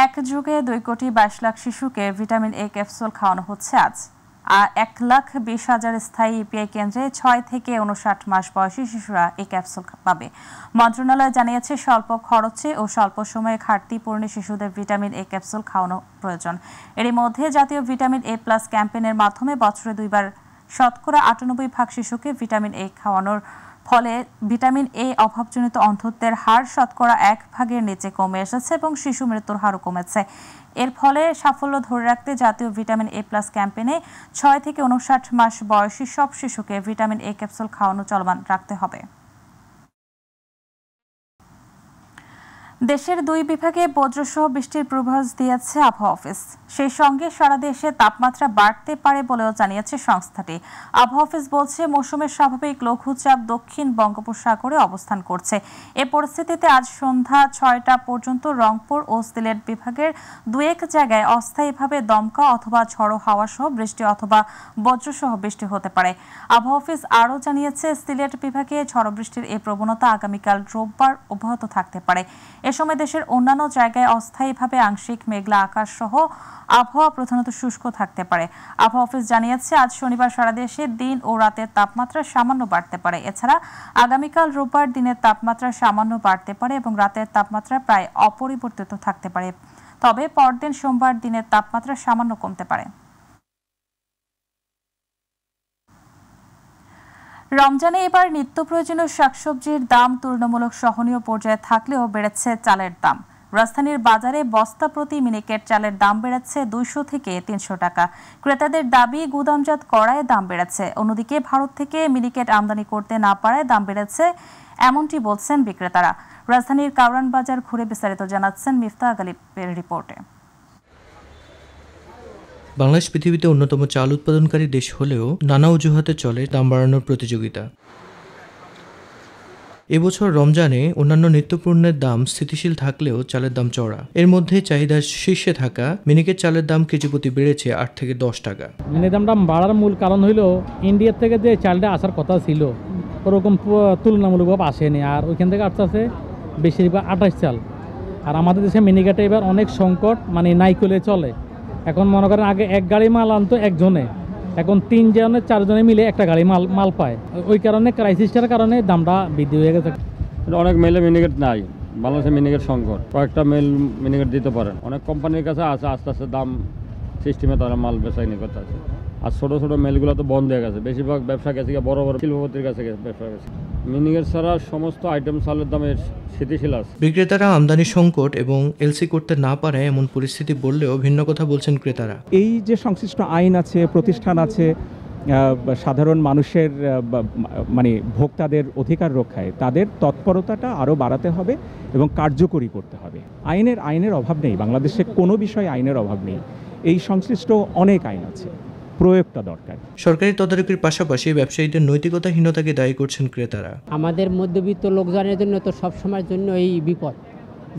এক যুগে 2,22,00,000 শিশুকে ভিটামিন এ ক্যাপসুল খাওয়ানো হচ্ছে আজ। আর 1,20,000 স্থায়ী ইপিআই কেন্দ্রে 6 থেকে 59 মাস বয়সী শিশুরা এই ক্যাপসুল পাবে। মন্ত্রণালয় জানিয়েছে স্বল্প খরচে ও স্বল্প সময়ে ঘাটতি পূরণে শিশুদের ভিটামিন এ ক্যাপসুল খাওয়ানো প্রয়োজন। এরই মধ্যে জাতীয় ভিটামিন এ প্লাস ক্যাম্পেইনের মাধ্যমে বছরে 2 বার শতকরা 98% শিশুকে ভিটামিন এ খাওয়ানোর ফলে ভিটামিন এ অভাবজনিত অন্ধত্বের হার শতকরা 1/ভাগের নিচে কমে এসেছে এবং শিশু মৃত্যুর হারও কমেছে। এর ফলে সাফল্য ধরে রাখতে জাতীয় ভিটামিন এ প্লাস ক্যাম্পেইনে 6 থেকে 59 মাস বয়সী সব শিশুকে ভিটামিন এ ক্যাপসুল খাওয়ানো চলমান রাখতে হবে। দেশের 2 বিভাগে বজ্রসহ বৃষ্টির পূর্বাভাস দিয়েছে আবহাওয়া অফিস। সেই সঙ্গে সারা দেশে তাপমাত্রা বাড়তে পারে বলেও জানিয়েছে সংস্থাটি। আবহাওয়া অফিস বলছে মৌসুমের স্বাভাবিক লঘুচাপ দক্ষিণ বঙ্গোপসাগরে অবস্থান করছে। এ পরিস্থিতিতে আজ সন্ধ্যা 6টা পর্যন্ত রংপুর ও সিলেট বিভাগের 2-1 জায়গায় অস্থায়ীভাবে দমকা অথবা ঝড়ো হাওয়া সহ বৃষ্টি অথবা বজ্রসহ বৃষ্টি হতে পারে। আবহাওয়া অফিস আরও জানিয়েছে সিলেট বিভাগে ঝড়ো বৃষ্টির এই প্রবণতা আগামীকাল রোববার অব্যাহত থাকতে পারে। এ সময় দেশের অন্যান্য জায়গায় অস্থায়ীভাবে আংশিক মেঘলা আকাশ সহ আবহাওয়া প্রধানত শুষ্ক থাকতে পারে। আবহাওয়া অফিস জানিয়েছে আজ শনিবার সারা দেশে দিন ও রাতের তাপমাত্রা সামান্য বাড়তে পারে। এছাড়া আগামীকাল রোববার দিনের তাপমাত্রা সামান্য বাড়তে পারে এবং রাতের তাপমাত্রা প্রায় অপরিবর্তিত থাকতে পারে। তবে পরদিন সোমবার দিনের তাপমাত্রা সামান্য কমতে পারে। রমজানে এবার নিত্য প্রয়োজনীয় শাকসবজির দাম তুলনামূলক সহনীয় পর্যায়ে থাকলেও বেড়েছে চালের দাম। রাজধানীর বাজারে বস্তা প্রতি মিনিকেট চালের দাম বেড়েছে 200 থেকে 300 টাকা। ক্রেতাদের দাবি গুদামজাত করায় দাম বেড়েছে। অন্যদিকে ভারত থেকে মিনিকেট আমদানি করতে না পারায় দাম বেড়েছে এমনটি বলছেন বিক্রেতারা। রাজধানীর কাউরান বাজার ঘুরে বিস্তারিত জানাচ্ছেন মিফতাহ গালিবের রিপোর্টে। বাংলাদেশ পৃথিবীতে অন্যতম চাল উৎপাদনকারী দেশ হলেও নানা অজুহাতে চলে দাম বাড়ানোর প্রতিযোগিতা। এবছর রমজানে অন্যান্য নিত্যপণ্যের দাম স্থিতিশীল থাকলেও চালের দাম চড়া। এর মধ্যে চাহিদার শীর্ষে থাকা মিনিকেট চালের দাম কেজি প্রতি বেড়েছে 8 থেকে 10 টাকা। দামটা বাড়ার মূল কারণ হইল ইন্ডিয়ার থেকে যে চালটা আসার কথা ছিল ওরকম তুলনামূলকভাবে আসেনি, আর ওইখান থেকে আসতে বেশিরভাগ 28 চাল। আর আমাদের দেশে মিনিকেটে এবার অনেক সংকট, মানে নাইকলে চলে। এখন মনে করেন আগে 1 গাড়ি মাল আনতো একজনে, এখন 3 জনে 4 জনে মিলে একটা গাড়ি মাল পায়। ওই কারণে ক্রাইসিসটার কারণে দামটা বৃদ্ধি হয়ে গেছে। অনেক মেলে মিনিকেট নাই, বাংলাদেশে মিনিকেট সংকট। কয়েকটা মেল মিনিকেট দিতে পারেন। অনেক কোম্পানির কাছে আছে, আস্তে আস্তে দাম সিস্টেমে তারা মাল বেচাইনি করতে আছে। আর ছোটো ছোটো মেলগুলো তো বন্ধ হয়ে গেছে, বেশিরভাগ ব্যবসা গেছে বড় বড় শিল্পপতির কাছে ব্যবসা গেছে। মিনিকেট ছাড়া সমস্ত আইটেম চালের দামের স্থিতিশীল আছে। বিক্রেতারা আমদানি সংকট এবং এলসি করতে না পারায় এমন পরিস্থিতি বললেও ভিন্ন কথা বলছেন ক্রেতারা। এই যে সংশ্লিষ্ট আইন আছে, প্রতিষ্ঠান আছে, সাধারণ মানুষের মানে ভোক্তাদের অধিকার রক্ষায় তাদের তৎপরতাটা আরও বাড়াতে হবে এবং কার্যকরী করতে হবে। আইনের অভাব নেই, বাংলাদেশে কোনো বিষয়ে আইনের অভাব নেই। এই সংশ্লিষ্ট অনেক আইন আছে, প্রয়োগটা দরকার। সরকারি তদারকির পাশাপাশি ব্যবসায়ীদের নৈতিকতাহীনতাকে দায়ী করছেন ক্রেতারা। আমাদের মধ্যবিত্ত লোকজনের জন্য তো সবসময়ের জন্য এই বিপদ।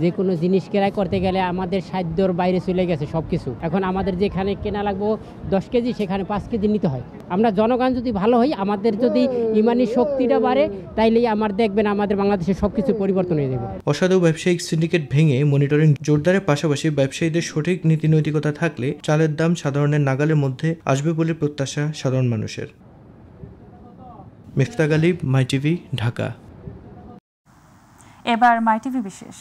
যে কোনো জিনিস ক্রয় করতে গেলে আমাদের সাধ্যর বাইরে চলে গেছে সব কিছু। এখন আমাদের যেখানে কেনা লাগবো 10 কেজি, সেখানে 5 কেজি নিতে হয়। আমরা জনগণ যদি ভালো হই, আমাদের যদি ইমানি শক্তিটা বাড়ে, তাইলেই দেখবেন আমাদের বাংলাদেশের সব কিছু পরিবর্তন হয়ে যাবে। অসাধু ব্যবসায়িক সিন্ডিকেট ভেঙে মনিটরিং জোরদারের পাশাপাশি ব্যবসায়ীদের সঠিক নীতি নৈতিকতা থাকলে চালের দাম সাধারণের নাগালের মধ্যে আসবে বলে প্রত্যাশা সাধারণ মানুষের। মিফতাহ গালিব, মাই টিভি, ঢাকা। এবার মাই টিভি বিশেষ।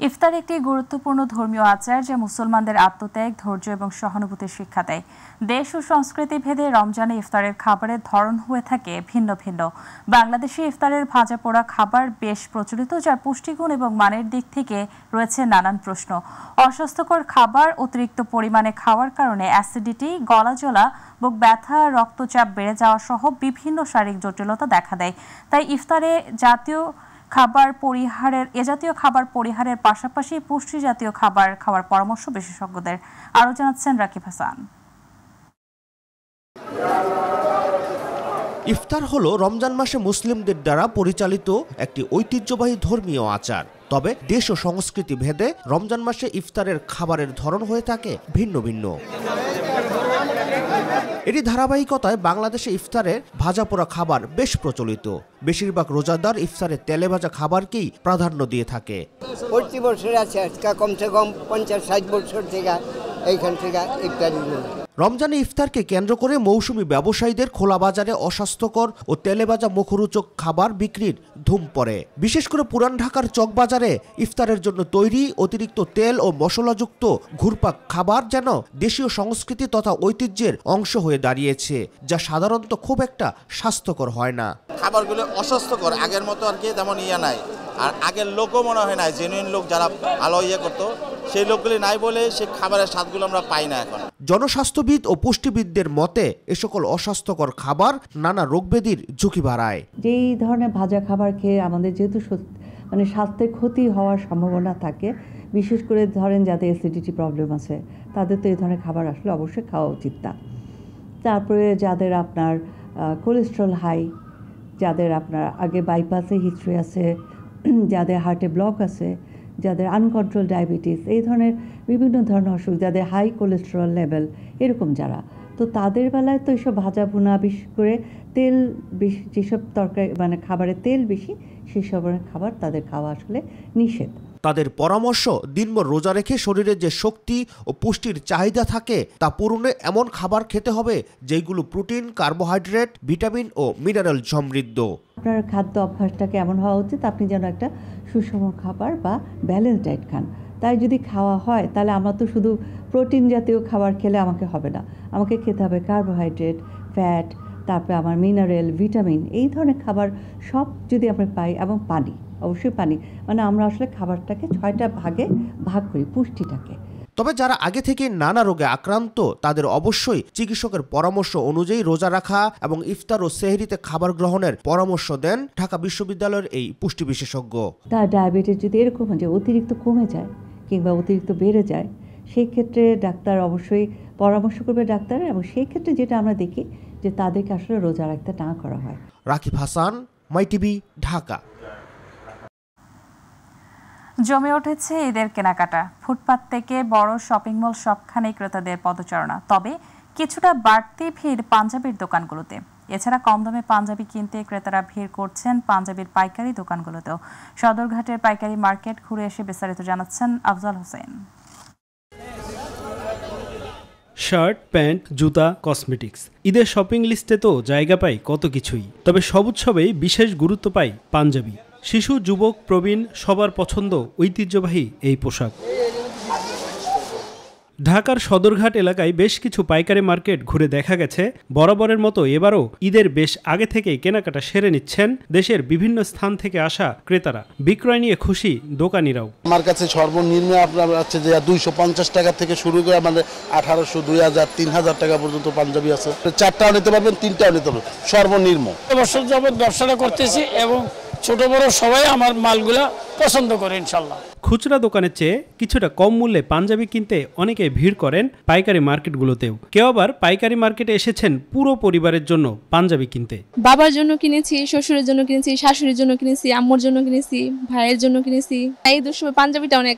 ইফতার একটি গুরুত্বপূর্ণ ধর্মীয় আচার যা মুসলমানদের আত্মত্যাগ, ধৈর্য এবং সহানুভূতির শিক্ষা দেয়। দেশ ও সংস্কৃতি ভেদে রমজানে ইফতারের খাবারের ধরন হয়ে থাকে ভিন্ন ভিন্ন। বাংলাদেশে ইফতারের ভাজা পোড়া খাবার বেশ প্রচলিত, যার পুষ্টিগুণ এবং মানের দিক থেকে রয়েছে নানান প্রশ্ন। অস্বাস্থ্যকর খাবার অতিরিক্ত পরিমাণে খাওয়ার কারণে অ্যাসিডিটি, গলা জ্বলা, বুক ব্যথা, রক্তচাপ বেড়ে যাওয়া সহ বিভিন্ন শারীরিক জটিলতা দেখা দেয়। তাই ইফতারে এ জাতীয় খাবার পরিহারের পাশাপাশি পুষ্টি জাতীয় খাবার খাওয়ার পরামর্শ বিশেষজ্ঞদের। আরও জানাচ্ছেন রাকিব হাসান। ইফতার হলো রমজান মাসে মুসলিমদের দ্বারা পরিচালিত একটি ঐতিহ্যবাহী ধর্মীয় আচার। তবে দেশ ও সংস্কৃতি ভেদে রমজান মাসে ইফতারের খাবারের ধরন হয়ে থাকে ভিন্ন ভিন্ন। এরই ধারাবাহিকতায় বাংলাদেশে ইফতারে ভাজা পোড়া খাবার বেশ প্রচলিত। বেশিরভাগ রোজাদার ইফতারে তেলে ভাজা খাবারকেই প্রাধান্য দিয়ে থাকে। প্রতি বছর আছে, আজকে কমসে কম 50-60 বছর থেকে এইখান থেকে ইফতারি। রমজানে ইফতারকে কেন্দ্র করে মৌসুমী ব্যবসায়ীদের খোলা বাজারে অস্বাস্থ্যকর ও তেলে ভাজা মুখরোচক খাবার বিক্রির ধুম পড়ে। বিশেষ করে পুরান ঢাকার চকবাজারে ইফতারের জন্য তৈরি অতিরিক্ত তেল ও মশলাযুক্ত ঘুরপাক খাবার যেন দেশীয় সংস্কৃতি তথা ঐতিহ্যের অংশ হয়ে দাঁড়িয়েছে, যা সাধারণত খুব একটা স্বাস্থ্যকর হয় না। খাবারগুলো অস্বাস্থ্যকর, আগের মতো আর কি তেমন নাই। আর আগের লোকও মনে হয় না, জেনুইন লোক যারা ভালো করতো সেই লোকগুলি নাই বলে সেই খাবারের স্বাদগুলো আমরা পাই না এখন। জনস্বাস্থ্যবিদ ও পুষ্টিবিদদের মতে এ সকল অস্বাস্থ্যকর খাবার নানা রোগব্যাধির ঝুঁকি বাড়ায়। যেই ধরনের ভাজা খাবার খেয়ে আমাদের যেহেতু স্বাস্থ্যের ক্ষতি হওয়ার সম্ভাবনা থাকে, বিশেষ করে ধরেন যাদের অ্যাসিডিটি প্রবলেম আছে তাদের তো এই ধরনের খাবার আসলে অবশ্যই খাওয়া উচিত না। তারপরে যাদের আপনার কোলেস্ট্রল হাই, যাদের আপনার আগে বাইপাসে হিস্ট্রি আছে, যাদের হার্টে ব্লক আছে, যাদের আনকন্ট্রোল ডায়াবেটিস, এই ধরনের বিভিন্ন ধরনের অসুখ, যাদের হাই কোলেস্টেরল লেভেল এরকম যারা, তো তাদের বেলায় তো এইসব ভাজা ভুনা, বিশেষ করে তেল বেশি যেসব তরকারি খাবারে তেল বেশি সেসব খাবার তাদের খাওয়া আসলে নিষেধ। তাদের পরামর্শ, দিনভর রোজা রেখে শরীরে যে শক্তি ও পুষ্টির চাহিদা থাকে তা পূরণে এমন খাবার খেতে হবে যেগুলো প্রোটিন, কার্বোহাইড্রেট, ভিটামিন ও মিনারেল সমৃদ্ধ। আপনার খাদ্য অভ্যাসটাকে এমন হওয়া উচিত আপনি যেন একটা সুষম খাবার বা ব্যালেন্স ডায়েট খান। তাই যদি খাওয়া হয় তাহলে আমরা তো শুধু প্রোটিন জাতীয় খাবার খেলে আমাকে হবে না, আমাকে খেতে হবে কার্বোহাইড্রেট, ফ্যাট, তারপরে আমার মিনারেল, ভিটামিন, এই ধরনের খাবার সব যদি আমরা পাই, এবং পানি, অবশ্যই পানি, আমরা আসলে খাবারটাকে 6টা ভাগে ভাগ করি পুষ্টিটাকে। তবে যারা আগে থেকে নানা রোগে আক্রান্ত তাদের অবশ্যই চিকিৎসকের পরামর্শ অনুযায়ী রোজা রাখা এবং ইফতার ও সেহরিতে খাবার গ্রহণের পরামর্শ দেন ঢাকা বিশ্ববিদ্যালয়ের এই পুষ্টি বিশেষজ্ঞ। ডায়াবেটিস যদি এরকম যে অতিরিক্ত কমে যায় কিংবা অতিরিক্ত বেড়ে যায়, সেই ক্ষেত্রে ডাক্তার অবশ্যই পরামর্শ করবে ডাক্তার, এবং সেই ক্ষেত্রে যেটা আমরা দেখি যে তাদেরকে আসলে রোজা রাখতে না করা হয়। রাকিব হাসান, মাই টিভি, ঢাকা। জমে উঠেছে ঈদের কেনাকাটা। ফুটপাত থেকে বড় শপিং মল সবখানে ক্রেতাদের পদচারণা, তবে কিছুটা বাড়তি ভিড় পাঞ্জাবির দোকানগুলোতে। এছাড়া কম দামে পাঞ্জাবি কিনতে ক্রেতারা ভিড় করছেন পাঞ্জাবির পাইকারি দোকানগুলোতেও। সদরঘাটের পাইকারি মার্কেট ঘুরে এসে বিস্তারিত জানাচ্ছেন আফজাল হোসেন। শার্ট, প্যান্ট, জুতা, কসমেটিক্স, ঈদের শপিং লিস্টে তো জায়গা পাই কত কিছুই। তবে সব উৎসবেই বিশেষ গুরুত্ব পায় পাঞ্জাবি। শিশু, যুবক, প্রবীণ সবার পছন্দ ঐতিহ্যবাহী এই পোশাক। ঢাকার সদরঘাট এলাকায় বেশ কিছু পাইকারি মার্কেট ঘুরে দেখা গেছে বরাবরের মতো এবারও ঈদের বেশ আগে থেকেই কেনাকাটা সেরে নিচ্ছেন দেশের বিভিন্ন স্থান থেকে আসা ক্রেতারা। বিক্রয় নিয়ে খুশি দোকানিরাও। আমার কাছে সর্বনিম্ন আপনার আছে যে 250 টাকা থেকে শুরু করে আমাদের 1800, 2000, 3000 টাকা পর্যন্ত পাঞ্জাবি আছে। 4টাও নিতে পারবেন, 3টাও নিতে পারবেন সর্বনিম্ন। বছর যাবত ব্যবসাটা করতেছি এবং ছোট বড় সবাই আমার মালগুলা পছন্দ করে ইনশাল্লাহ। খুচরা দোকানের চেয়ে কিছুটা কম মূল্যে পাঞ্জাবি কিনতে অনেকে ভিড় করেন পাইকারি মার্কেটগুলোতেও। কেউ আবার পাইকারি মার্কেটে এসেছেন পুরো পরিবারের জন্য পাঞ্জাবি কিনতে। বাবার জন্য কিনেছি, শ্বশুরের জন্য কিনেছি, শাশুড়ির জন্য কিনেছি, আম্মুর জন্য কিনেছি, ভাইয়ের জন্য কিনেছি। এই দুসময় পাঞ্জাবিটা অনেক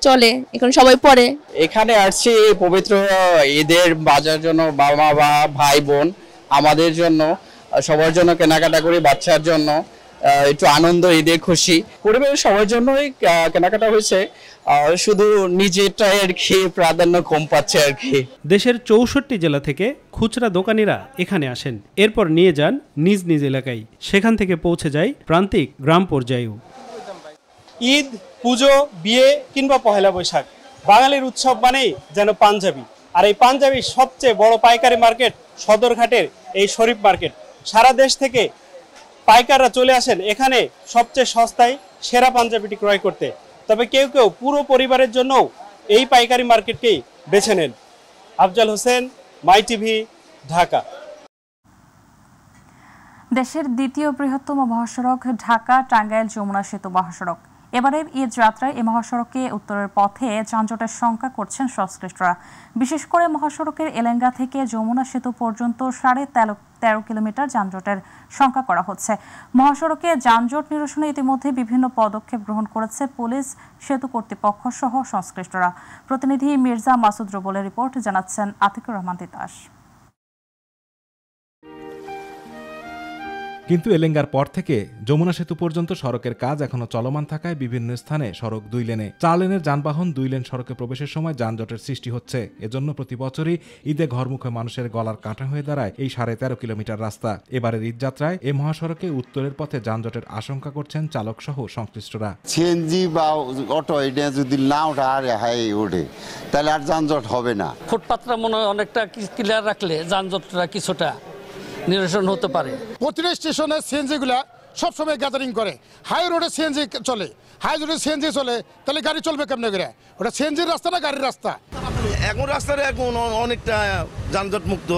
চলে, এখন সবাই পরে। এখানে আসছি পবিত্র ঈদের বাজার জন্য, বাবা মা, ভাই বোন, আমাদের জন্য, সবার জন্য কেনাকাটা করি, বাচ্চার জন্য একটু আনন্দ, ঈদে খুশি, পরিবারের সবার জন্যই কেনাকাটা হয়েছে। শুধু নিজেরটা আর কি প্রাধান্য কম পাচ্ছে আর কি। দেশের 64 জেলা থেকে খুচরা দোকানিরা এখানে আসেন, এরপর নিয়ে যান নিজ নিজ এলাকায়। সেখান থেকে পৌঁছে যায় প্রান্তিক গ্রাম পর্যায়েও। ঈদ, পুজো, বিয়ে কিংবা পহেলা বৈশাখ, বাঙালির উৎসব মানেই যেন পাঞ্জাবি। আর এই পাঞ্জাবির সবচেয়ে বড় পাইকারি মার্কেট সদরঘাটের এই শরীফ মার্কেট। সারা দেশ থেকে পাইকাররা চলে আসেন এখানে সবচেয়ে সস্তায় সেরা পাঞ্জাবিটি ক্রয় করতে। তবে কেউ কেউ পুরো পরিবারের জন্যও এই পাইকারি মার্কেটকেই বেছে নেন। আফজাল হোসেন, মাই টিভি, ঢাকা। দেশের দ্বিতীয় বৃহত্তম মহাসড়ক ঢাকা-টাঙ্গাইল যমুনা সেতু মহাসড়ক। এবারের ঈদ যাত্রায় এই মহাসড়কে উত্তরের পথে যানজটের শঙ্কা করছেন সংশ্লিষ্টরা। বিশেষ করে মহাসড়কের এলেঙ্গা থেকে যমুনা সেতু পর্যন্ত 13.5 কিলোমিটার যানজটের শঙ্কা করা হচ্ছে। মহাসড়কে যানজট নিরসনে ইতিমধ্যে বিভিন্ন পদক্ষেপ গ্রহণ করেছে পুলিশ, সেতু কর্তৃপক্ষ সহ সংশ্লিষ্টরা। প্রতিনিধি মির্জা মাসুদ রুবেলের রিপোর্ট জানাচ্ছেন আতিকুর রহমান তিতাস। কিন্তু এলেঙ্গার পর থেকে যমুনা সেতু পর্যন্ত সড়কের কাজ এখনো চলমান থাকায় বিভিন্ন স্থানে সড়ক 2 লেনে 4 লেনের যানবাহন 2 লেন সড়কে প্রবেশের সময় যানজটের সৃষ্টি হচ্ছে। এজন্য প্রতি বছরই ঈদে ঘরমুখে মানুষের গলার কাঁটা হয়ে দাঁড়ায় এই 13.5 কিলোমিটার রাস্তা। এবারের ঈদযাত্রায় এই মহাসড়কে উত্তরের পথে যানজটের আশঙ্কা করছেন চালক সহ সংশ্লিষ্টরা। সিএনজি বা অটো এটা যদি না ওঠে তাহলে আর যানজট হবে না। ফুটপাতটা মনে হয় অনেকটা ক্লিয়ার রাখলে যানজটটা কিছুটা নিরসন হতে পারে। প্রতিটা স্টেশনে সিএনজি গুলা সবসময় গ্যাদারিং করে। হাই রোডে সিএনজি চলে, হাই রোডে সিএনজি চলে, তাহলে গাড়ি চলবে কেমনে করে? ওটা সিএনজির রাস্তা না গাড়ির রাস্তা? এখন রাস্তাটা এখন অনেকটা যানজট মুক্ত,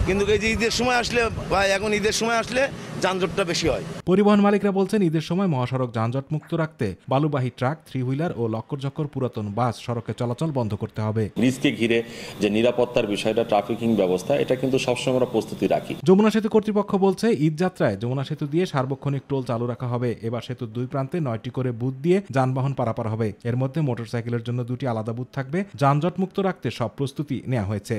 কিন্তু এই যে ঈদের সময় আসলে বা এখন ঈদের সময় আসলে যানজটটা বেশি হয়। পরিবহন মালিকরা বলছেন ঈদের সময় মহাসড়ক যানজট মুক্ত রাখতে বালুবাহী ট্রাক, 3 হুইলার ও লক্কর পুরাতন বাস সড়কে চলাচল বন্ধ করতে হবে। ব্রিজকে ঘিরে যে নিরাপত্তার বিষয়টা, ট্রাফিকিং ব্যবস্থা, এটা কিন্তু সবসময় আমরা প্রস্তুতি রাখি। যমুনা সেতু কর্তৃপক্ষ বলছে ঈদ যাত্রায় যমুনা সেতু দিয়ে সার্বক্ষণিক টোল চালু রাখা হবে। এবার সেতুর 2 প্রান্তে 9টি করে বুথ দিয়ে যানবাহন পারাপার হবে। এর মধ্যে মোটরসাইকেলের জন্য 2টি আলাদা বুথ থাকবে। যানজট মুক্ত রাখতে সব প্রস্তুতি নেওয়া হয়েছে।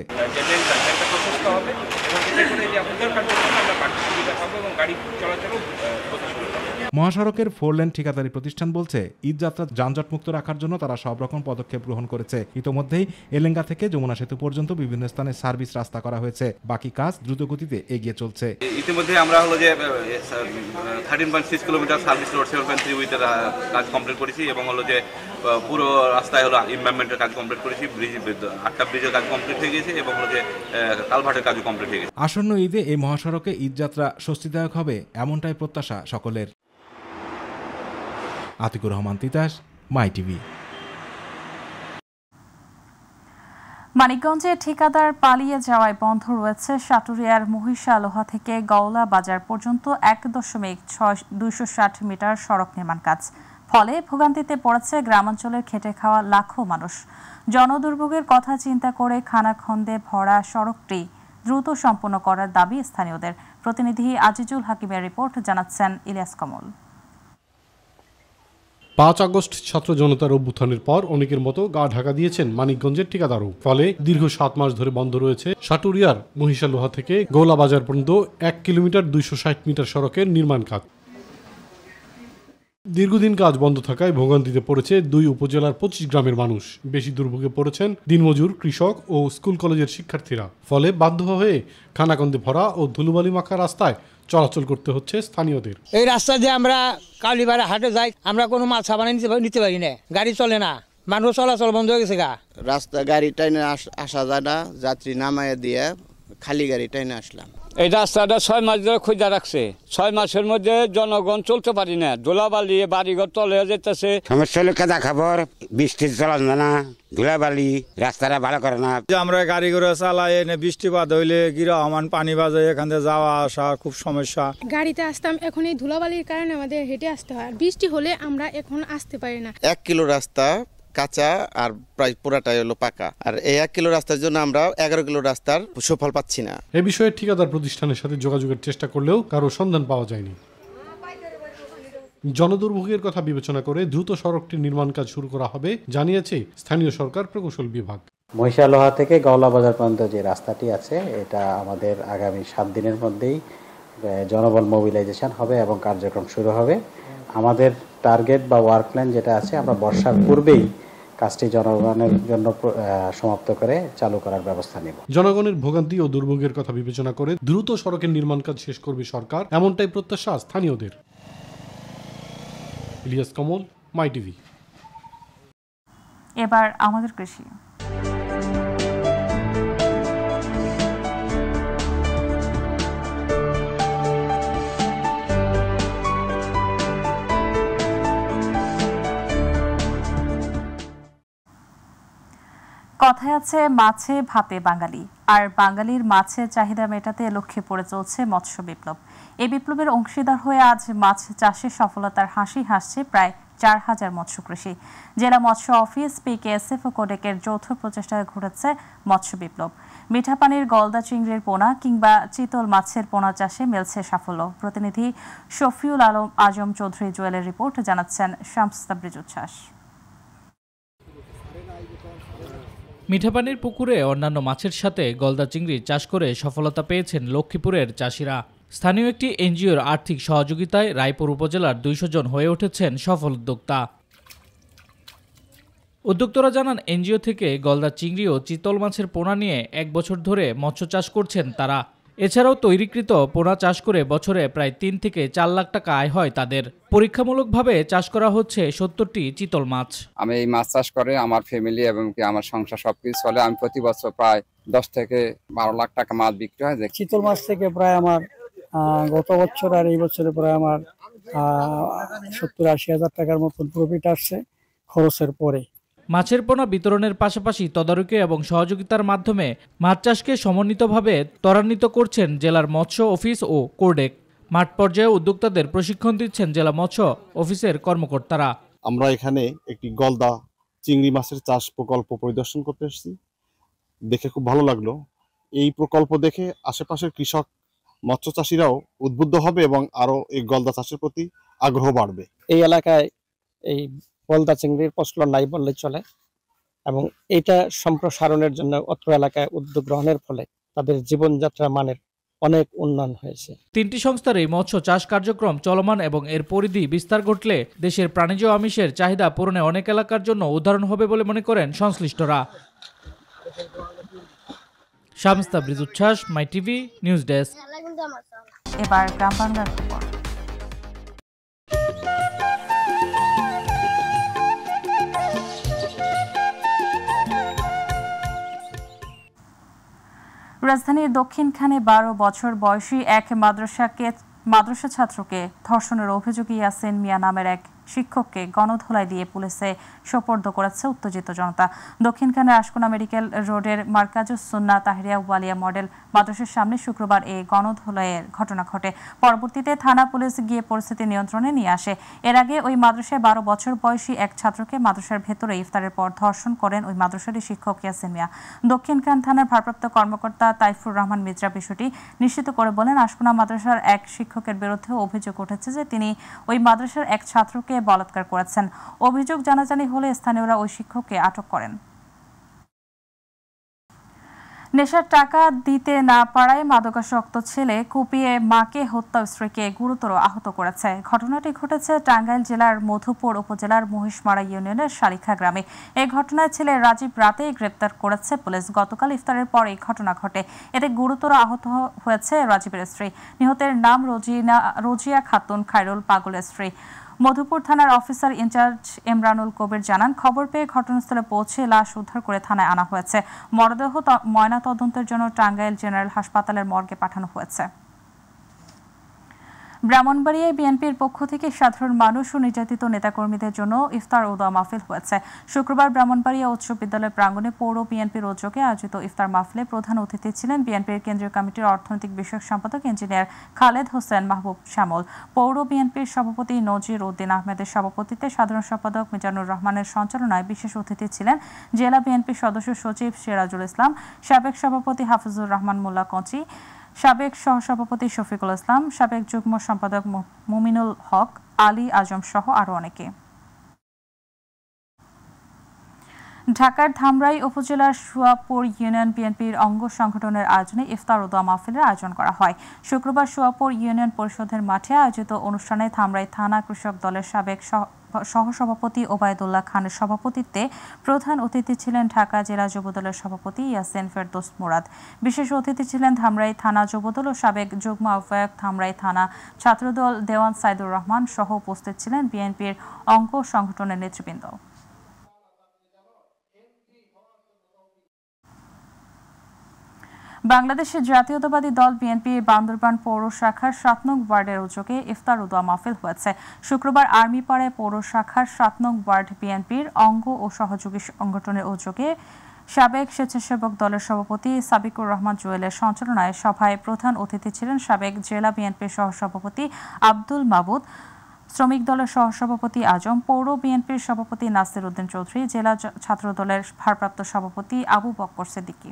মহাসড়কের 4 লেন ঠিকাদারি প্রতিষ্ঠান বলছে ঈদযাত্রা যানজট মুক্ত রাখার জন্য তারা সব রকম পদক্ষেপ গ্রহণ করেছে। ইতোমধ্যেই এলেঙ্গা থেকে যমুনা সেতু পর্যন্ত বিভিন্ন স্থানে সার্ভিস রাস্তা করা হয়েছে। বাকি কাজ দ্রুত গতিতে এগিয়ে চলছে। ইতিমধ্যে আমরা হলো যে 13.6 কিলোমিটার সার্ভিস রোড 7.3 উইথের কাজ কমপ্লিট করেছি এবং হলো যে পুরো রাস্তায় হলো এমবামেন্টের কাজ কমপ্লিট করেছি। ব্রিজ 8টা ব্রিজের কাজ কমপ্লিট হয়ে গেছে এবং হলো যে কালভার্টের কাজও কমপ্লিট হয়ে গেছে। আসন্ন ঈদে এই মহাসড়কে ঈদযাত্রা স্বস্তিদায়ক হবে এমনটাই প্রত্যাশা সকলের। আতিকুর রহমান তিতাস, মাই টিভি। মানিকগঞ্জে ঠিকাদার পালিয়ে যাওয়ায় বন্ধ রয়েছে সাটুরিয়ার মহিষা লোহা থেকে গওলা বাজার পর্যন্ত 1.260 মিটার সড়ক নির্মাণ কাজ। ফলে ভোগান্তিতে পড়েছে গ্রামাঞ্চলের খেটে খাওয়া লাখো মানুষ। জনদুর্ভোগের কথা চিন্তা করে খানাখন্দে ভরা সড়কটি দ্রুত সম্পন্ন করার দাবি স্থানীয়দের। প্রতিনিধি আজিজুল হাকিমের রিপোর্ট, জানাচ্ছেন ইলিয়াস কমল। 5 আগস্ট ছাত্র জনতার অভ্যুত্থানের পর অনেকের মতো গা ঢাকা দিয়েছেন মানিকগঞ্জের ঠিকাদারও। ফলে দীর্ঘ 7 মাস ধরে বন্ধ রয়েছে সাটুরিয়ার মহিষা লোহা থেকে গৌলা বাজার পর্যন্ত 1 কিলোমিটার 260 মিটার সড়কের নির্মাণ কাজ। দীর্ঘদিন কাজ বন্ধ থাকায় ভোগান্তিতে পড়েছে 2 উপজেলার 25 গ্রামের মানুষ। বেশি দুর্ভোগে পড়েছেন দিনমজুর, কৃষক ও স্কুল কলেজের শিক্ষার্থীরা। ফলে বাধ্য হয়ে খানাকন্দে ভরা ও ধুলোবালি মাখা রাস্তায় চলাচল করতে হচ্ছে স্থানীয়দের। এই রাস্তা দিয়ে আমরা কালীবাড়া হাটে যাই, আমরা কোনো মাছ সাবান নিতে পারি না, গাড়ি চলে না, মানুষ চলাচল বন্ধ হয়ে গেছে। রাস্তা গাড়ি টাইনে আসা যায় না, যাত্রী নামায় দিয়ে খালি গাড়ি টাইনে আসলাম। এই রাস্তাটা 6 মাস ধরে খোঁজা রাখছে। 6 মাসের মধ্যে জনগণ চলতে পারি না, ধুলাবালি বাড়িঘর তলে যেতেছে। সমস্যা হলো কাদা খাবার, বৃষ্টি চলান না, ধুলাবালি, রাস্তাটা ভালো করে না। আমরা গাড়ি ঘোড়া চালাই, বৃষ্টিপাত হইলে গিরামান পানি বাজে, এখান থেকে যাওয়া আসা খুব সমস্যা। গাড়িতে আসতাম, এখন এই ধুলাবালির কারণে আমাদের হেঁটে আসতে হয়। বৃষ্টি হলে আমরা এখন আসতে পারি না। 1 কিলো রাস্তা কাঁচা আর প্রায় পুরাটাই হলো পাকা, আর এই 1 কিলো রাস্তার জন্য আমরা 11 কিলো রাস্তার সুফল পাচ্ছি না। এ বিষয়ে ঠিকাদার প্রতিষ্ঠানের সাথে যোগাযোগের চেষ্টা করলেও কারো সন্ধান পাওয়া যায়নি। জনদুর্ভোগের কথা বিবেচনা করে দ্রুত সড়কটির নির্মাণ কাজ শুরু করা হবে জানিয়েছে স্থানীয় সরকার প্রকৌশল বিভাগ। মহিষা লোহা থেকে গওলা বাজার পর্যন্ত যে রাস্তাটি আছে, এটা আমাদের আগামী 7 দিনের মধ্যেই জনবল মোবিলাইজেশন হবে এবং কার্যক্রম শুরু হবে। আমাদের টার্গেট বা ওয়ার্ক প্ল্যান যেটা আছে, আমরা বর্ষার পূর্বেই কাজটি জনগণের জন্য সমাপ্ত করে চালু করার ব্যবস্থা নেব। জনগণের ভোগান্তি ও দুর্ভোগের কথা বিবেচনা করে দ্রুত সড়কের নির্মাণ কাজ শেষ করবে সরকার, এমনটাই প্রত্যাশা স্থানীয়দের। ইলিয়াস কমল, মাই টিভি। এবার আমাদের কৃষি। কথায় আছে মাছে ভাতে বাঙালি, আর বাঙালির মাছের চাহিদা মেটাতে লক্ষ্যে পড়ে চলছে মৎস্য বিপ্লব। এই বিপ্লবের অংশীদার হয়ে আজ মাছ চাষে সফলতার হাসি হাসছে প্রায় 4000 মৎস্য কৃষি। জেলা মৎস্য অফিস, পিকেএসএফ ও কোডেকের যৌথ প্রচেষ্টায় ঘটেছে মৎস্য বিপ্লব। মিঠা পানির গলদা চিংড়ির পোনা কিংবা চিতল মাছের পোনা চাষে মিলছে সাফল্য। প্রতিনিধি শফিউল আজম চৌধুরী জুয়েলের রিপোর্ট, জানাচ্ছেন শামস তাবরিজ উচ্ছ্বাস। মিঠাপানির পুকুরে অন্যান্য মাছের সাথে গলদা চিংড়ি চাষ করে সফলতা পেয়েছেন লক্ষ্মীপুরের চাষিরা। স্থানীয় একটি এনজিওর আর্থিক সহযোগিতায় রায়পুর উপজেলার 200 জন হয়ে উঠেছেন সফল উদ্যোক্তা। উদ্যোক্তারা জানান, এনজিও থেকে গলদা চিংড়ি ও চিতল মাছের পোনা নিয়ে 1 বছর ধরে মৎস্য চাষ করছেন তারা। এছাড়াও তৈরিকৃত পোনা চাষ করে বছরে প্রায় 3 থেকে 4 লাখ টাকা আয় হয় তাদের। পরীক্ষামূলকভাবে চাষ করা হচ্ছে 70টি চিতল মাছ। আমি এই মাছ চাষ করে আমার ফ্যামিলি এবং কি আমার সংসার সবকিছু চলে। আমি প্রতি বছর প্রায় 10 থেকে 12 লাখ টাকা মাছ বিক্রি হয়। চিতল মাছ থেকে প্রায় আমার গত বছর আর এই বছরে প্রায় আমার 70-80 হাজার টাকার মতন প্রফিট আসছে খরচের পরে। মাছের পোনা বিতরণের পাশাপাশি তদারকি এবং সহযোগিতার মাধ্যমে মাছ চাষকে সমন্বিতভাবে ত্বরান্বিত করছেন জেলার মৎস্য অফিস ও কোর্ডেক। মাঠ পর্যায়ে উদ্যোক্তাদের প্রশিক্ষণ দিচ্ছেন জেলা মৎস্য অফিসের কর্মকর্তারা। আমরা এখানে একটি গলদা চিংড়ি মাছের চাষ প্রকল্প পরিদর্শন করতে এসেছি, দেখে খুব ভালো লাগলো। এই প্রকল্প দেখে আশেপাশের কৃষক মৎস্য চাষিরাও উদ্বুদ্ধ হবে এবং আরো এই গলদা চাষের প্রতি আগ্রহ বাড়বে। এই এলাকায় এই গলদা চিংড়ির প্রচলন নাই বললে চলে এবং এটা সম্প্রসারণের জন্য অত্র এলাকায় উদ্যোগ গ্রহণের ফলে তাদের জীবনযাত্রা মানের অনেক উন্নয়ন হয়েছে। 3টি সংস্থার এই মৎস্য চাষ কার্যক্রম চলমান এবং এর পরিধি বিস্তার ঘটলে দেশের প্রাণীজ আমিষের চাহিদা পূরণে অনেক এলাকার জন্য উদাহরণ হবে বলে মনে করেন সংশ্লিষ্টরা। শামস তাবরিজ উচ্ছ্বাস, মাই টিভি নিউজ ডেস্ক। এবার গ্রাম বাংলার খবর। রাজধানীর দক্ষিণখানে 12 বছর বয়সী এক মাদ্রাসা ছাত্রকে ধর্ষণের অভিযোগে ইয়াসিন মিয়া নামের এক শিক্ষককে গণধোলাই দিয়ে পুলিশে সোপর্দ করেছে উত্তেজিত জনতা। দক্ষিণখানের আশকোনা মেডিকেল রোডের মার্কাজুস সুন্নাহ তাহরিয়া ওয়ালিয়া মডেল মাদ্রাসার সামনে শুক্রবার এই গণধোলাইয়ের ঘটনা ঘটে। পরবর্তীতে থানা পুলিশ গিয়ে পরিস্থিতি নিয়ন্ত্রণে নিয়ে আসে। এর আগে ওই মাদ্রাসায় 12 বছর বয়সী এক ছাত্রকে মাদ্রাসার ভেতরে ইফতারের পর ধর্ষণ করেন ওই মাদ্রাসারই শিক্ষক ইয়াসিন মিয়া। দক্ষিণখান থানার ভারপ্রাপ্ত কর্মকর্তা তাইফুর রহমান মির্জা বিষয়টি নিশ্চিত করে বলেন, আশকোনা মাদ্রাসার এক শিক্ষকের বিরুদ্ধে অভিযোগ উঠেছে যে তিনি ওই মাদ্রাসার এক ছাত্রকে বলাৎকার করেছেন। অভিযোগ জানাজানি হলে স্থানীয়রা ওই শিক্ষককে আটক করেন। নেশার টাকা দিতে না পারায় মাদকাসক্ত ছেলে কুপিয়ে মাকে হত্যা, স্ত্রীকে গুরুতর আহত করেছে। ঘটনাটি ঘটেছে টাঙ্গাইল জেলার মধুপুর উপজেলার মহিষমারা ইউনিয়নের শালিখা গ্রামে। এই ঘটনায় ছেলে রাজীব রাতেই গ্রেপ্তার করেছে পুলিশ। গতকাল ইফতারের পর এই ঘটনা ঘটে। এতে গুরুতর আহত হয়েছে রাজীবের স্ত্রী। নিহতের নাম রোজিয়া খাতুন খায়রুল পাগলের স্ত্রী। মধুপুর থানার অফিসার ইনচার্জ ইমরানুল কবির জানান, খবর পেয়ে ঘটনাস্থলে পৌঁছে লাশ উদ্ধার করে থানায় আনা হয়েছে। মরদেহ ময়নাতদন্তের জন্য টাঙ্গাইল জেনারেল হাসপাতালের মর্গে পাঠানো হয়েছে। ব্রাহ্মণবাড়িয়ায় বিএনপির পক্ষ থেকে সাধারণ মানুষ ও নির্যাতিত নেতাকর্মীদের জন্য ইফতার ও দোয়া মাহফিল হয়েছে। শুক্রবার ব্রাহ্মণবাড়িয়া উচ্চ বিদ্যালয় প্রাঙ্গণে পৌর বিএনপির উদ্যোগে আয়োজিত ইফতার মাহফিলে প্রধান অতিথি ছিলেন বিএনপির কেন্দ্রীয় কমিটির অর্থনৈতিক বিষয়ক সম্পাদক ইঞ্জিনিয়ার খালেদ হোসেন মাহবুব শ্যামল। পৌর বিএনপির সভাপতি নজির উদ্দিন আহমেদের সভাপতিত্বে সাধারণ সম্পাদক মিজানুর রহমানের সঞ্চালনায় বিশেষ অতিথি ছিলেন জেলা বিএনপির সদস্য সচিব সিরাজুল ইসলাম, সাবেক সভাপতি হাফিজুর রহমান মোল্লা কঞ্চি, সাবেক সহসভাপতি শফিকুল ইসলাম, সাবেক যুগ্ম সম্পাদক মুমিনুল হক, আলী আজম সহ আরো অনেকে। ঢাকার ধামরাই উপজেলার সুয়াপুর ইউনিয়ন বিএনপির অঙ্গ সংগঠনের আয়োজনে ইফতার ও দোয়া মাহফিলের আয়োজন করা হয়। শুক্রবার সুয়াপুর ইউনিয়ন পরিষদের মাঠে আয়োজিত অনুষ্ঠানে ধামরাই থানা কৃষক দলের সাবেক সহসভাপতি ওবায়দুল্লাহ খানের সভাপতিত্বে প্রধান অতিথি ছিলেন ঢাকা জেলা যুবদলের সভাপতি ইয়াসিন ফেরদৌস মুরাদ। বিশেষ অতিথি ছিলেন ধামরাই থানা যুবদল ও সাবেক যুগ্ম আহ্বায়ক ধামরাই থানা ছাত্রদল দেওয়ান সাইদুর রহমান সহ উপস্থিত ছিলেন বিএনপির অঙ্গ সংগঠনের নেতৃবৃন্দ। বাংলাদেশের জাতীয়তাবাদী দল বিএনপি বান্দরবান পৌর শাখার 7 নং ওয়ার্ডের উদ্যোগে ইফতার ও দোয়া মাহফিল হয়েছে। শুক্রবার আর্মিপাড়ায় পৌর শাখার 7 নং ওয়ার্ড বিএনপির অঙ্গ ও সহযোগী সংগঠনের উদ্যোগে সাবেক স্বেচ্ছাসেবক দলের সভাপতি সাবিকুর রহমান জুয়েলের সঞ্চালনায় সভায় প্রধান অতিথি ছিলেন সাবেক জেলা বিএনপির সহসভাপতি আব্দুল মাবুদ, শ্রমিক দলের সহসভাপতি আজম, পৌর বিএনপির সভাপতি নাসির উদ্দিন চৌধুরী, জেলা ছাত্র দলের ভারপ্রাপ্ত সভাপতি আবু বক্কর সিদ্দিকী।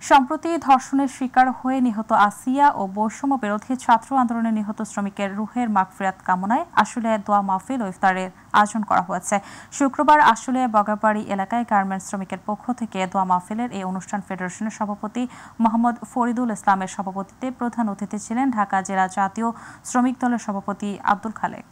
সম্প্রতি ধর্ষণের শিকার হয়ে নিহত আসিয়া ও বৈষম্য বিরোধী ছাত্র আন্দোলনে নিহত শ্রমিকের রুহের মাগফিরাত কামনায় আশুলিয়ায় দোয়া মাহফিল ও ইফতারের আয়োজন করা হয়েছে। শুক্রবার আশুলিয়া বগাবাড়ি এলাকায় গার্মেন্টস শ্রমিকের পক্ষ থেকে দোয়া মাহফিলের এই অনুষ্ঠান ফেডারেশনের সভাপতি মোহাম্মদ ফরিদুল ইসলামের সভাপতিত্বে প্রধান অতিথি ছিলেন ঢাকা জেলা জাতীয় শ্রমিক দলের সভাপতি আব্দুল খালেক।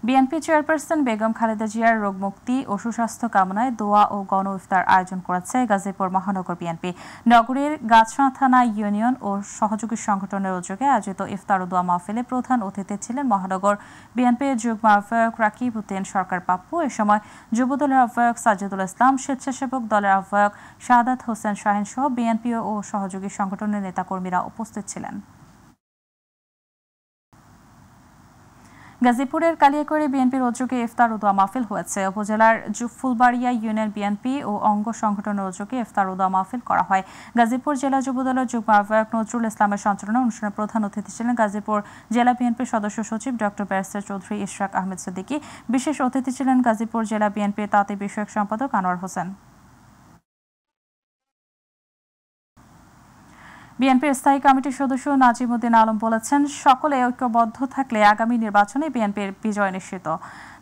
বিএনপি চেয়ারপারসন বেগম খালেদা জিয়ার রোগমুক্তি ও সুস্বাস্থ্য কামনায় দোয়া ও গণ ইফতার আয়োজন করেছে গাজীপুর মহানগর বিএনপি। নগরীর গাছড়া থানা ইউনিয়ন ও সহযোগী সংগঠনের উদ্যোগে আয়োজিত ইফতার ও দোয়া মাহফিলে প্রধান অতিথি ছিলেন মহানগর বিএনপির যুগ্ম আহ্বায়ক রাকিব উদ্দিন সরকার পাপ্পু। এ সময় যুবদলের আহ্বায়ক সাজিদুল ইসলাম, স্বেচ্ছাসেবক দলের আহ্বায়ক শাহাদাত হোসেন শাহিন সহ বিএনপি ও সহযোগী সংগঠনের নেতাকর্মীরা উপস্থিত ছিলেন। গাজীপুরের কালিয়াকৈরে বিএনপির উদ্যোগে ইফতার ও দোয়া মাহফিল হয়েছে। উপজেলার ফুলবাড়িয়া ইউনিয়ন বিএনপি ও অঙ্গ সংগঠনের উদ্যোগে ইফতার ও দোয়া মাহফিল করা হয়। গাজীপুর জেলা যুবদলের যুগ্ম আহ্বায়ক নজরুল ইসলামের সঞ্চালনায় অনুষ্ঠানে প্রধান অতিথি ছিলেন গাজীপুর জেলা বিএনপির সদস্য সচিব ডক্টর ব্যারিস্টার চৌধুরী ইশরাক আহমেদ সিদ্দিকী। বিশেষ অতিথি ছিলেন গাজীপুর জেলা বিএনপির তাঁতি বিষয়ক সম্পাদক আনোয়ার হোসেন। বিএনপির স্থায়ী কমিটির সদস্য নাজিম উদ্দিন আলম বলেছেন, সকলে ঐক্যবদ্ধ থাকলে আগামী নির্বাচনে বিএনপির বিজয় নিশ্চিত।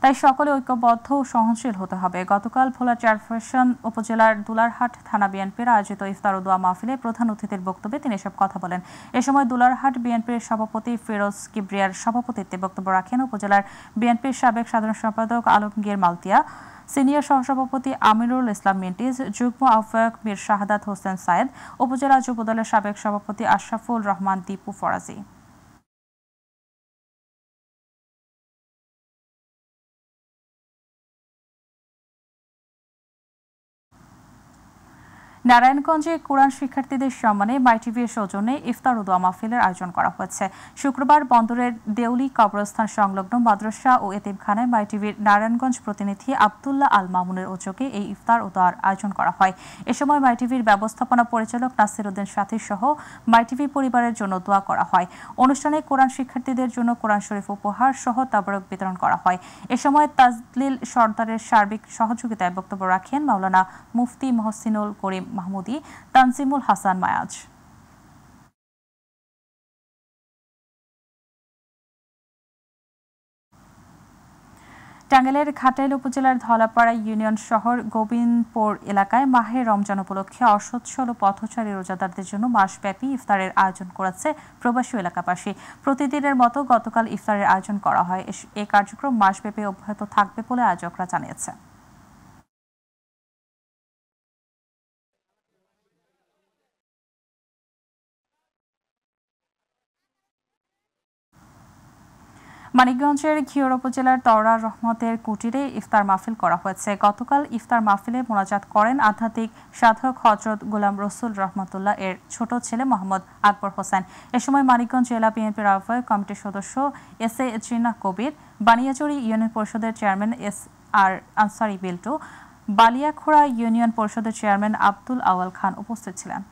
তাই সকলে ঐক্যবদ্ধ ও সহনশীল হতে হবে। গতকাল ভোলা চেয়ারপারসন উপজেলার দুলারহাট থানা বিএনপির আয়োজিত ইফতার ও দোয়া মাহফিলে প্রধান অতিথির বক্তব্যে তিনি এসব কথা বলেন। এ সময় দুলারহাট বিএনপির সভাপতি ফিরোজ কিবরিয়ার সভাপতিত্বে বক্তব্য রাখেন উপজেলার বিএনপির সাবেক সাধারণ সম্পাদক আলমগীর মালতিয়া, সিনিয়র সহসভাপতি আমিরুল ইসলাম মিন্টিজ, যুগ্ম আহ্বায়ক মীর শাহাদাত হোসেন সায়েদ, উপজেলা যুবদলের সাবেক সভাপতি আশরাফুল রহমান দীপু ফরাজি। নারায়ণগঞ্জে কোরআন শিক্ষার্থীদের সম্মানে মাইটিভির সৌজন্যে ইফতার ও দোয়া মাহফিলের আয়োজন করা হয়েছে। শুক্রবার বন্দরের দেউলি কবরস্থান সংলগ্ন মাদ্রাসা ও এতিমখানায় মাইটিভির নারায়ণগঞ্জ প্রতিনিধি আব্দুল্লাহ আল মামুনের উদ্যোগে এই ইফতার ও দোয়ার আয়োজন করা হয়। এ সময় মাইটিভির ব্যবস্থাপনা পরিচালক নাসির উদ্দিন সাথী সহ মাইটিভি পরিবারের জন্য দোয়া করা হয়। অনুষ্ঠানে কোরআন শিক্ষার্থীদের জন্য কোরআন শরীফ উপহার সহ তাবারক বিতরণ করা হয়। এ সময় তাজলিল সরদারের সার্বিক সহযোগিতায় বক্তব্য রাখেন মাওলানা মুফতি মহসিনুল করিম মাহমুদি, তানজিমুল হাসান মায়াজ। টাঙ্গাইলের ঘাটাইল উপজেলার ধলাপাড়া ইউনিয়ন শহর গোবিন্দপুর এলাকায় মাহে রমজান উপলক্ষে অসচ্ছল পথচারী রোজাদারদের জন্য মাসব্যাপী ইফতারের আয়োজন করেছে প্রবাসী এলাকাবাসী। প্রতিদিনের মতো গতকাল ইফতারের আয়োজন করা হয়। এই কার্যক্রম মাসব্যাপী অব্যাহত থাকবে বলে আয়োজকরা জানিয়েছে। মানিকগঞ্জের ঘিওর উপজেলার তওরা রহমতের কুটিরে ইফতার মাহফিল করা হয়েছে। গতকাল ইফতার মাহফিলে মোনাজাত করেন আধ্যাত্মিক সাধক হযরত গোলাম রসুল রহমতুল্লাহ এর ছোট ছেলে মোহাম্মদ আকবর হোসেন। এ সময় মানিকগঞ্জ জেলা বিএনপির আহ্বায়ক কমিটির সদস্য এস.এ. জিন্নাহ কবির, বানিয়াচুরি ইউনিয়ন পরিষদের chairman S.R.. Ansari Biltu, Baliakhora union পরিষদের চেয়ারম্যান আব্দুল আওয়াল খান উপস্থিত ছিলেন।